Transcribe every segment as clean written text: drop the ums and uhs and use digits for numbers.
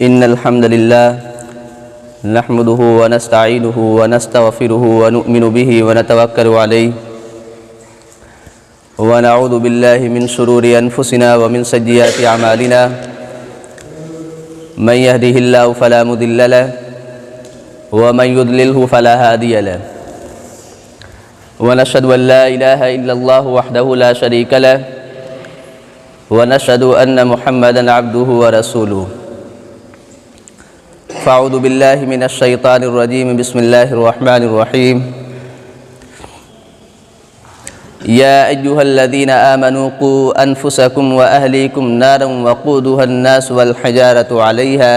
إن الحمد لله نحمده ونستعينه ونستغفره ونؤمن به ونتوكل عليه ونعوذ بالله من شرور أنفسنا ومن سيئات أعمالنا من يهده الله فلا مضل له ومن يضلله فلا هادي له ونشهد أن لا إله إلا الله وحده لا شريك له ونشهد أن محمدا عبده ورسوله فأعوذ بالله من الشيطان الرجيم بسم الله الرحمن الرحيم يا أيها الذين آمنوا قوا أنفسكم وأهليكم نارا وقودها الناس والحجارة عليها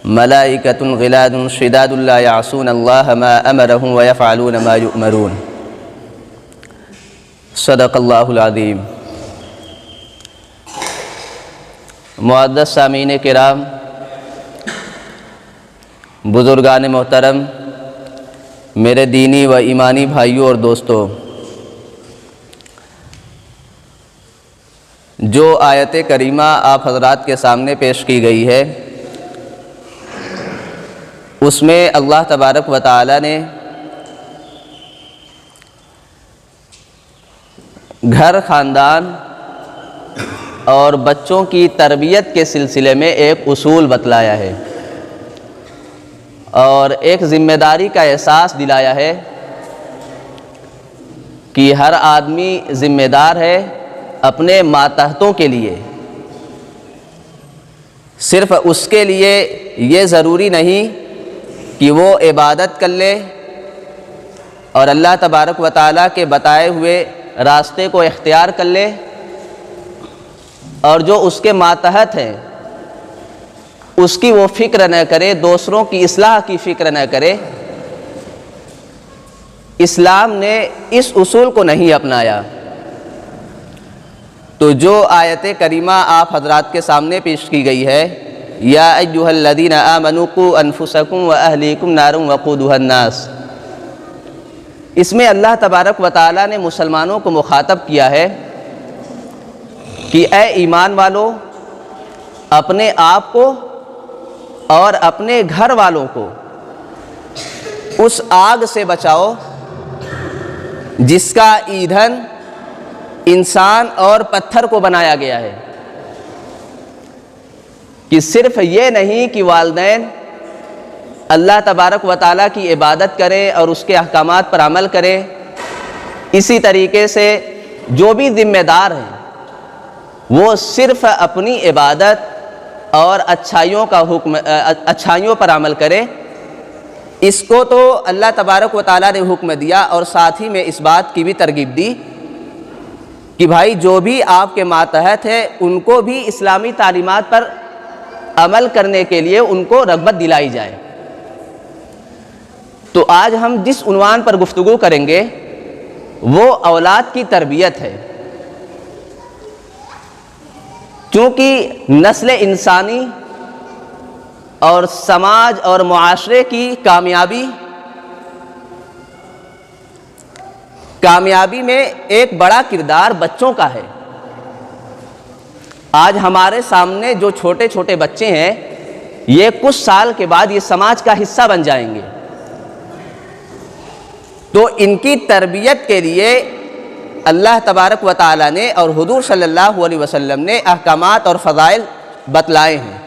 ملائكة غلاظ شداد لا يعصون الله ما أمرهم ويفعلون ما يؤمرون صدق اللہ العظیم۔ معزز سامعین کرام، بزرگان محترم، میرے دینی و ایمانی بھائیوں اور دوستوں، جو آیت کریمہ آپ حضرات کے سامنے پیش کی گئی ہے، اس میں اللہ تبارک و تعالی نے گھر، خاندان اور بچوں کی تربیت کے سلسلے میں ایک اصول بتلایا ہے اور ایک ذمہ داری کا احساس دلایا ہے کہ ہر آدمی ذمہ دار ہے اپنے ماتحتوں کے لیے۔ صرف اس کے لیے یہ ضروری نہیں کہ وہ عبادت کر لے اور اللہ تبارک و تعالیٰ کے بتائے ہوئے راستے کو اختیار کر لے، اور جو اس کے ماتحت ہیں اس کی وہ فکر نہ کرے، دوسروں کی اصلاح کی فکر نہ کرے۔ اسلام نے اس اصول کو نہیں اپنایا۔ تو جو آیت کریمہ آپ حضرات کے سامنے پیش کی گئی ہے، یا ایھا الذین آمنوا قوا انفسکم واہلیکم نارا وقودھا الناس، اس میں اللہ تبارک و تعالیٰ نے مسلمانوں کو مخاطب کیا ہے کہ اے ایمان والو، اپنے آپ کو اور اپنے گھر والوں کو اس آگ سے بچاؤ جس کا ایندھن انسان اور پتھر کو بنایا گیا ہے۔ کہ صرف یہ نہیں کہ والدین اللہ تبارک و تعالیٰ کی عبادت کریں اور اس کے احکامات پر عمل کریں، اسی طریقے سے جو بھی ذمہ دار ہیں وہ صرف اپنی عبادت اور اچھائیوں پر عمل کرے۔ اس کو تو اللہ تبارک و تعالیٰ نے حکم دیا، اور ساتھ ہی میں اس بات کی بھی ترغیب دی کہ بھائی جو بھی آپ کے ماتحت ہے ان کو بھی اسلامی تعلیمات پر عمل کرنے کے لیے ان کو رغبت دلائی جائے۔ تو آج ہم جس عنوان پر گفتگو کریں گے وہ اولاد کی تربیت ہے، چونکہ نسل انسانی اور سماج اور معاشرے کی کامیابی میں ایک بڑا کردار بچوں کا ہے۔ آج ہمارے سامنے جو چھوٹے چھوٹے بچے ہیں، یہ کچھ سال کے بعد یہ سماج کا حصہ بن جائیں گے۔ تو ان کی تربیت کے لیے اللہ تبارک و تعالیٰ نے اور حضور صلی اللہ علیہ وسلم نے احکامات اور فضائل بتلائے ہیں۔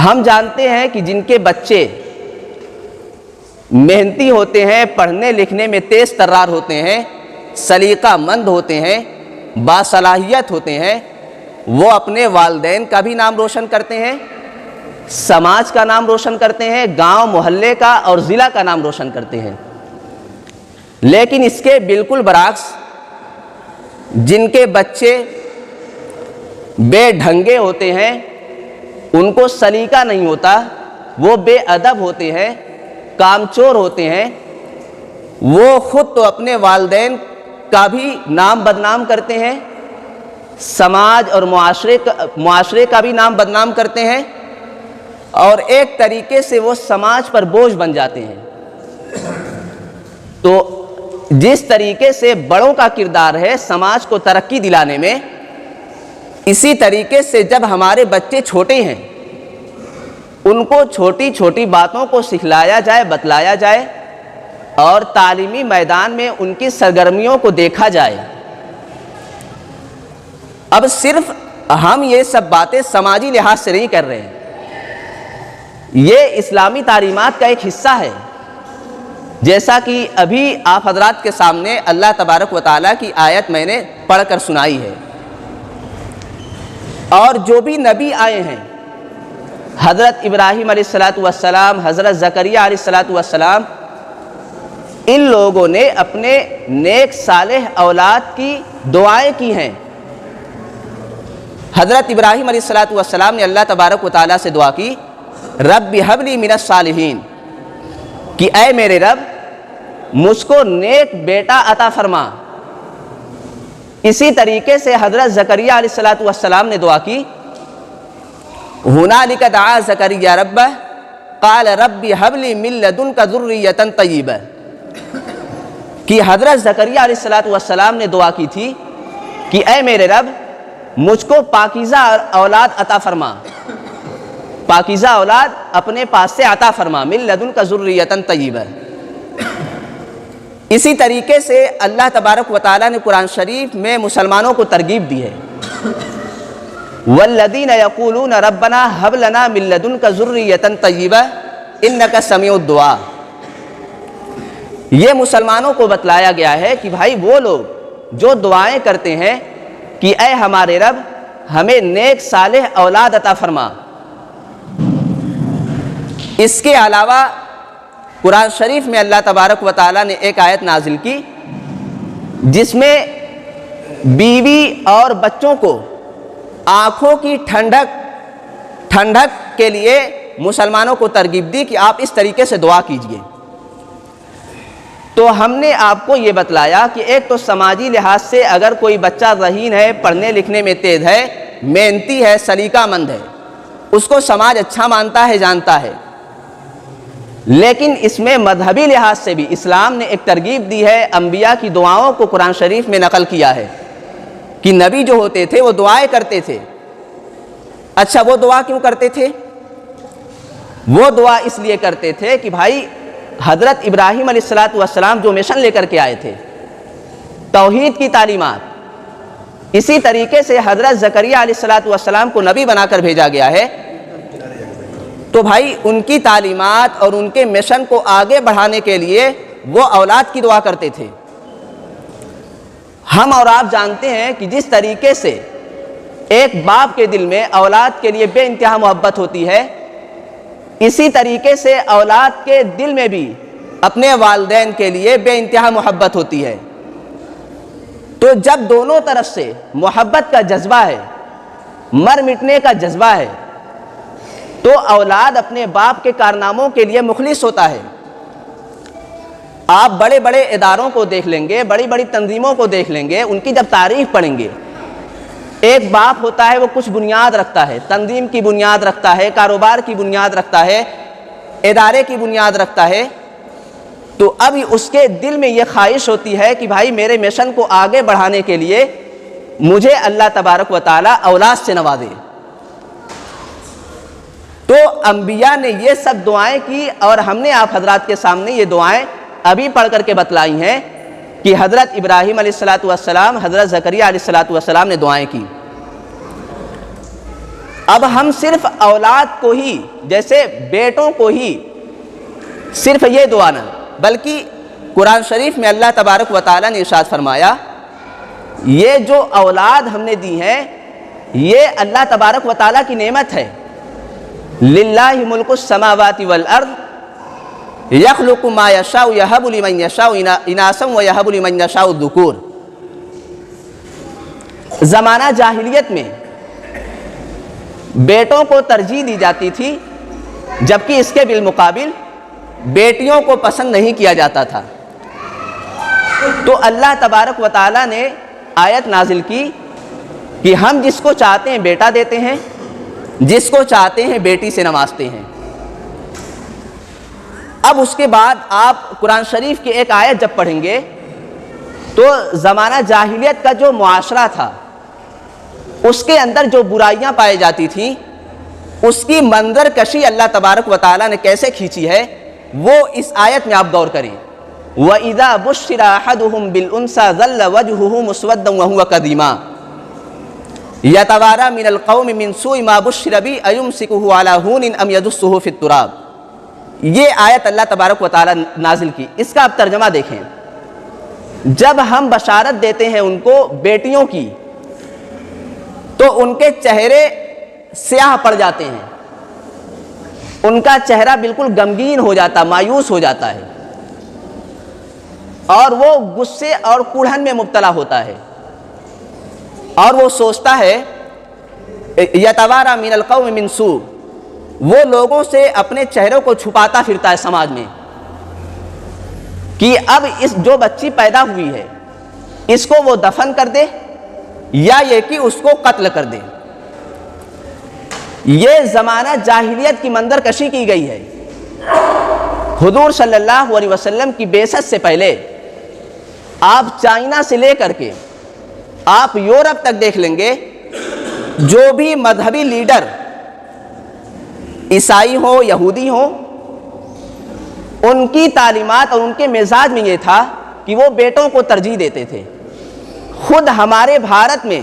ہم جانتے ہیں کہ جن کے بچے محنتی ہوتے ہیں، پڑھنے لکھنے میں تیز ترار ہوتے ہیں، سلیقہ مند ہوتے ہیں، باصلاحیت ہوتے ہیں، وہ اپنے والدین کا بھی نام روشن کرتے ہیں، سماج کا نام روشن کرتے ہیں، گاؤں محلے کا اور ضلع کا نام روشن کرتے ہیں۔ لیکن اس کے بالکل برعکس جن کے بچے بے ڈھنگے ہوتے ہیں، ان کو سلیقہ نہیں ہوتا، وہ بے ادب ہوتے ہیں، کامچور ہوتے ہیں، وہ خود تو اپنے والدین کا بھی نام بدنام کرتے ہیں، سماج اور معاشرے کا بھی نام بدنام کرتے ہیں، اور ایک طریقے سے وہ سماج پر بوجھ بن جاتے ہیں۔ تو جس طریقے سے بڑوں کا کردار ہے سماج کو ترقی دلانے میں، اسی طریقے سے جب ہمارے بچے چھوٹے ہیں ان کو چھوٹی چھوٹی باتوں کو سکھلایا جائے، بتلایا جائے اور تعلیمی میدان میں ان کی سرگرمیوں کو دیکھا جائے۔ اب صرف ہم یہ سب باتیں سماجی لحاظ سے نہیں کر رہے ہیں، یہ اسلامی تعلیمات کا ایک حصہ ہے، جیسا کہ ابھی آپ حضرات کے سامنے اللہ تبارک و تعالیٰ کی آیت میں نے پڑھ کر سنائی ہے۔ اور جو بھی نبی آئے ہیں، حضرت ابراہیم علیہ السلام، حضرت زکریا علیہ السلام، ان لوگوں نے اپنے نیک صالح اولاد کی دعائیں کی ہیں۔ حضرت ابراہیم علیہ السلام نے اللہ تبارک و تعالیٰ سے دعا کی، رب ہب لی من الصالحین، کہ اے میرے رب مجھ کو نیک بیٹا عطا فرما۔ اسی طریقے سے حضرت زکریا علیہ السلام نے دعا کی، ہنالک دعا زکریا ربہ قال رب ہب لی من لدنک ذریۃ طیبہ، کہ حضرت زکریا علیہ السلام نے دعا کی تھی کہ اے میرے رب مجھ کو پاکیزہ اولاد عطا فرما، پاکیزہ اولاد اپنے پاس سے عطا فرما، من لدنک ذریۃ طیبہ۔ اسی طریقے سے اللہ تبارک و تعالیٰ نے قرآن شریف میں مسلمانوں کو ترغیب دی ہے، والذین یقولون ربنا ہب لنا من لدنک ذریۃ طیبہ انک سمیع الدعاء۔ یہ مسلمانوں کو بتلایا گیا ہے کہ بھائی وہ لوگ جو دعائیں کرتے ہیں کہ اے ہمارے رب ہمیں نیک صالح اولاد عطا فرما۔ اس کے علاوہ قرآن شریف میں اللہ تبارک و تعالیٰ نے ایک آیت نازل کی جس میں بیوی اور بچوں کو آنکھوں کی ٹھنڈک کے لیے مسلمانوں کو ترغیب دی کہ آپ اس طریقے سے دعا کیجئے۔ تو ہم نے آپ کو یہ بتلایا کہ ایک تو سماجی لحاظ سے اگر کوئی بچہ ذہین ہے، پڑھنے لکھنے میں تیز ہے، محنتی ہے، سلیقہ مند ہے، اس کو سماج اچھا مانتا ہے، جانتا ہے۔ لیکن اس میں مذہبی لحاظ سے بھی اسلام نے ایک ترغیب دی ہے، انبیاء کی دعاؤں کو قرآن شریف میں نقل کیا ہے کہ نبی جو ہوتے تھے وہ دعائیں کرتے تھے۔ اچھا وہ دعا کیوں کرتے تھے؟ وہ دعا اس لیے کرتے تھے کہ بھائی حضرت ابراہیم علیہ السلام جو مشن لے کر کے آئے تھے، توحید کی تعلیمات، اسی طریقے سے حضرت زکریا علیہ السلام کو نبی بنا کر بھیجا گیا ہے، تو بھائی ان کی تعلیمات اور ان کے مشن کو آگے بڑھانے کے لیے وہ اولاد کی دعا کرتے تھے۔ ہم اور آپ جانتے ہیں کہ جس طریقے سے ایک باپ کے دل میں اولاد کے لیے بے انتہا محبت ہوتی ہے، اسی طریقے سے اولاد کے دل میں بھی اپنے والدین کے لیے بے انتہا محبت ہوتی ہے۔ تو جب دونوں طرف سے محبت کا جذبہ ہے، مر مٹنے کا جذبہ ہے، تو اولاد اپنے باپ کے کارناموں کے لیے مخلص ہوتا ہے۔ آپ بڑے بڑے اداروں کو دیکھ لیں گے، بڑی بڑی تنظیموں کو دیکھ لیں گے، ان کی جب تعریف پڑھیں گے، ایک باپ ہوتا ہے وہ کچھ بنیاد رکھتا ہے، تنظیم کی بنیاد رکھتا ہے، کاروبار کی بنیاد رکھتا ہے، ادارے کی بنیاد رکھتا ہے، تو اب اس کے دل میں یہ خواہش ہوتی ہے کہ بھائی میرے مشن کو آگے بڑھانے کے لیے مجھے اللہ تبارک و تعالیٰ اولاد سے نوازے۔ تو انبیاء نے یہ سب دعائیں کی، اور ہم نے آپ حضرات کے سامنے یہ دعائیں ابھی پڑھ کر کے بتلائی ہیں کہ حضرت ابراہیم علیہ السلام، حضرت زکریا علیہ السلام نے دعائیں کی۔ اب ہم صرف اولاد کو ہی، جیسے بیٹوں کو ہی صرف یہ دعا نہ، بلکہ قرآن شریف میں اللہ تبارک و تعالیٰ نے ارشاد فرمایا، یہ جو اولاد ہم نے دی ہیں یہ اللہ تبارک و تعالیٰ کی نعمت ہے۔ للہ ملک السماوات والارض یخلق ما یشاء یہب لمن یشاء اناثا ویہب لمن یشاء الذکور۔ زمانہ جاہلیت میں بیٹوں کو ترجیح دی جاتی تھی، جبکہ اس کے بالمقابل بیٹیوں کو پسند نہیں کیا جاتا تھا۔ تو اللہ تبارک و تعالیٰ نے آیت نازل کی کہ ہم جس کو چاہتے ہیں بیٹا دیتے ہیں، جس کو چاہتے ہیں بیٹی سے نوازتے ہیں۔ اب اس کے بعد آپ قرآن شریف کی ایک آیت جب پڑھیں گے تو زمانہ جاہلیت کا جو معاشرہ تھا اس کے اندر جو برائیاں پائی جاتی تھیں اس کی منظر کشی اللہ تبارک و تعالیٰ نے کیسے کھینچی ہے وہ اس آیت میں آپ غور کریں. وَإِذَا بُشِّرَ أَحَدُهُمْ بِالْأُنثَىٰ ظَلَّ وَجْهُهُ مُسْوَدًّا وَهُوَ كَظِيمٌ يَتَوَارَىٰ مِنَ الْقَوْمِ مِنْ سُوءِ مَا بُشِّرَ بِهِ أَيُمْسِكُهُ عَلَىٰ هُونٍ أَمْ يَدُسُّهُ فِي التُّرَابِ. یہ آیت اللہ تبارک و تعالیٰ نازل کی. اس کا آپ ترجمہ دیکھیں. جب ہم بشارت دیتے ہیں ان کو بیٹیوں کی تو ان کے چہرے سیاہ پڑ جاتے ہیں, ان کا چہرہ بالکل غمگین ہو جاتا, مایوس ہو جاتا ہے, اور وہ غصے اور کوڑھن میں مبتلا ہوتا ہے, اور وہ سوچتا ہے یتوارا من القوم من سوء, وہ لوگوں سے اپنے چہروں کو چھپاتا پھرتا ہے سماج میں کہ اب اس جو بچی پیدا ہوئی ہے اس کو وہ دفن کر دے یا یہ کہ اس کو قتل کر دے. یہ زمانہ جاہلیت کی منظر کشی کی گئی ہے. حضور صلی اللہ علیہ وسلم کی بعثت سے پہلے آپ چائنا سے لے کر کے آپ یورپ تک دیکھ لیں گے, جو بھی مذہبی لیڈر عیسائی ہوں یہودی ہوں, ان کی تعلیمات اور ان کے مزاج میں یہ تھا کہ وہ بیٹوں کو ترجیح دیتے تھے. خود ہمارے بھارت میں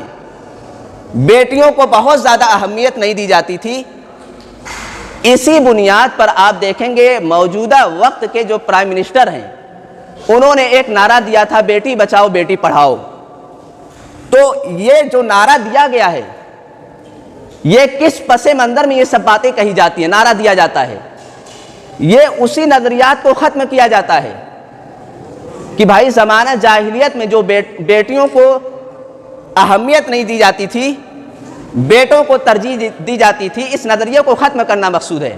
بیٹیوں کو بہت زیادہ اہمیت نہیں دی جاتی تھی. اسی بنیاد پر آپ دیکھیں گے موجودہ وقت کے جو پرائم منسٹر ہیں انہوں نے ایک نعرہ دیا تھا بیٹی بچاؤ بیٹی پڑھاؤ. تو یہ جو نعرہ دیا گیا ہے یہ کس پس منظر میں یہ سب باتیں کہی جاتی ہیں, نعرہ دیا جاتا ہے, یہ اسی نظریات کو ختم کیا جاتا ہے کہ بھائی زمانہ جاہلیت میں جو بیٹیوں کو اہمیت نہیں دی جاتی تھی, بیٹوں کو ترجیح دی جاتی تھی, اس نظریے کو ختم کرنا مقصود ہے.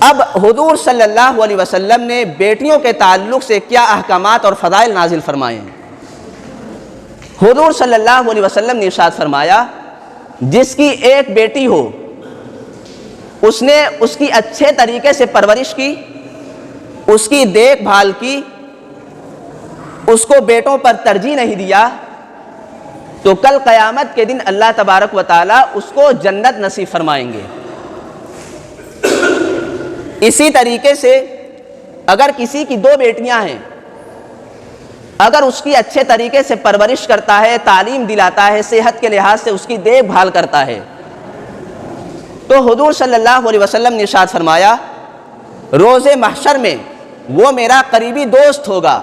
اب حضور صلی اللہ علیہ وسلم نے بیٹیوں کے تعلق سے کیا احکامات اور فضائل نازل فرمائے ہیں. حضور صلی اللہ علیہ وسلم نے ارشاد فرمایا جس کی ایک بیٹی ہو اس نے اس کی اچھے طریقے سے پرورش کی, اس کی دیکھ بھال کی, اس کو بیٹوں پر ترجیح نہیں دیا, تو کل قیامت کے دن اللہ تبارک و تعالیٰ اس کو جنت نصیب فرمائیں گے. اسی طریقے سے اگر کسی کی دو بیٹیاں ہیں, اگر اس کی اچھے طریقے سے پرورش کرتا ہے, تعلیم دلاتا ہے, صحت کے لحاظ سے اس کی دیکھ بھال کرتا ہے, تو حضور صلی اللہ علیہ وسلم نے ارشاد فرمایا روز محشر میں وہ میرا قریبی دوست ہوگا,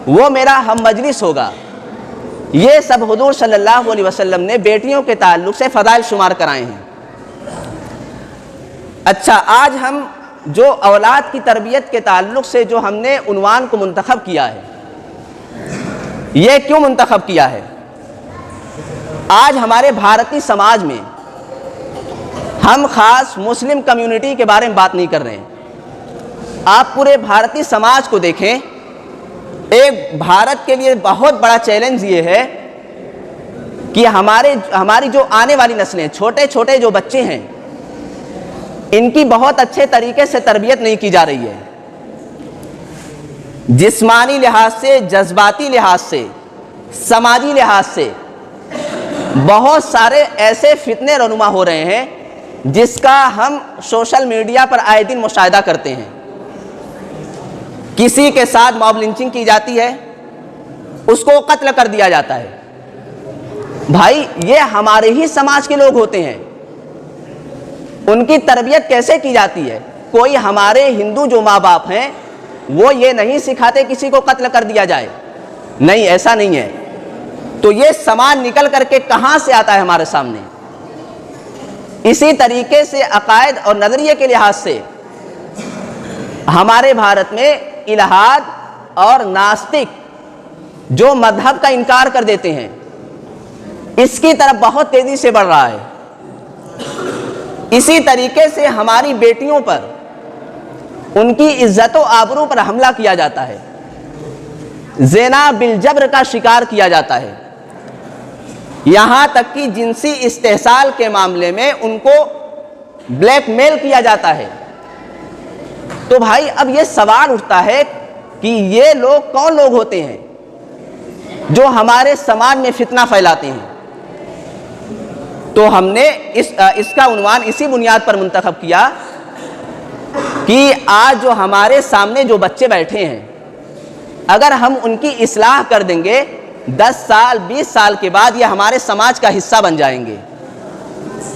وہ میرا ہم مجلس ہوگا. یہ سب حضور صلی اللہ علیہ وسلم نے بیٹیوں کے تعلق سے فضائل شمار کرائے ہیں. اچھا, آج ہم جو اولاد کی تربیت کے تعلق سے جو ہم نے عنوان کو منتخب کیا ہے, یہ کیوں منتخب کیا ہے؟ آج ہمارے بھارتی سماج میں ہم خاص مسلم کمیونٹی کے بارے میں بات نہیں کر رہے ہیں. آپ پورے بھارتی سماج کو دیکھیں, ایک بھارت کے لیے بہت بڑا چیلنج یہ ہے کہ ہماری جو آنے والی نسلیں, چھوٹے چھوٹے جو بچے ہیں, ان کی بہت اچھے طریقے سے تربیت نہیں کی جا رہی ہے. جسمانی لحاظ سے, جذباتی لحاظ سے, سماجی لحاظ سے بہت سارے ایسے فتنے رونما ہو رہے ہیں جس کا ہم سوشل میڈیا پر آئے دن مشاہدہ کرتے ہیں. کسی کے ساتھ موب لنچنگ کی جاتی ہے, اس کو قتل کر دیا جاتا ہے. بھائی یہ ہمارے ہی سماج کے لوگ ہوتے ہیں, ان کی تربیت کیسے کی جاتی ہے؟ کوئی ہمارے ہندو جو ماں باپ ہیں وہ یہ نہیں سکھاتے کسی کو قتل کر دیا جائے, نہیں, ایسا نہیں ہے. تو یہ سماج نکل کر کے کہاں سے آتا ہے ہمارے سامنے؟ اسی طریقے سے عقائد اور نظریے کے لحاظ سے ہمارے بھارت میں الہاد اور ناستک جو مذہب کا انکار کر دیتے ہیں, اس کی طرف بہت تیزی سے بڑھ رہا ہے. اسی طریقے سے ہماری بیٹیوں پر, ان کی عزت و آبرو پر حملہ کیا جاتا ہے, زنا بالجبر کا شکار کیا جاتا ہے, یہاں تک کہ جنسی استحصال کے معاملے میں ان کو بلیک میل کیا جاتا ہے. تو بھائی اب یہ سوال اٹھتا ہے کہ یہ لوگ کون لوگ ہوتے ہیں؟ جو ہمارے سماج میں فتنہ پھیلاتے ہیں۔ تو ہم نے اس کا عنوان اسی بنیاد پر منتخب کیا کہ آج جو ہمارے سامنے جو بچے بیٹھے ہیں، اگر ہم ان کی اصلاح کر دیں گے 10 سال 20 سال کے بعد یہ ہمارے سماج کا حصہ بن جائیں گے۔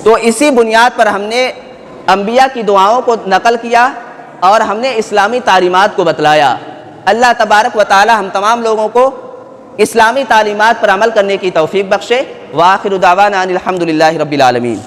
تو اسی بنیاد پر ہم نے انبیاء کی دعاؤں کو نقل کیا اور ہم نے اسلامی تعلیمات کو بتلایا۔ اللہ تبارک و تعالی ہم تمام لوگوں کو اسلامی تعلیمات پر عمل کرنے کی توفیق بخشے۔ وآخر دعوانا ان الحمد للہ رب العالمین۔